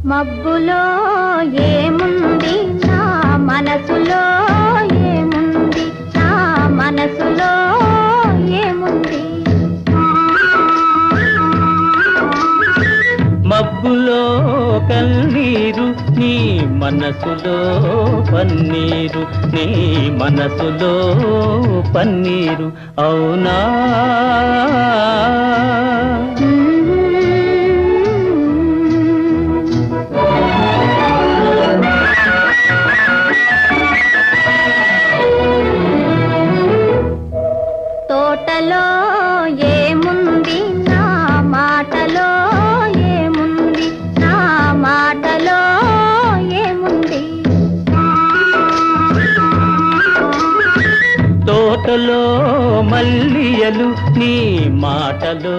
మబ్బులో ఏముంది నా మనసులో ఏముంది నా మనసులో ఏముంది మబ్బులో కన్నీరు నీ మనసులో పన్నీరు నీ మనసులో పన్నీరు అవునా తోటలో ఏముంది నా మాటలో ఏముంది నా మాటలో ఏముంది తోటలో మల్లియలు నీ మాటలో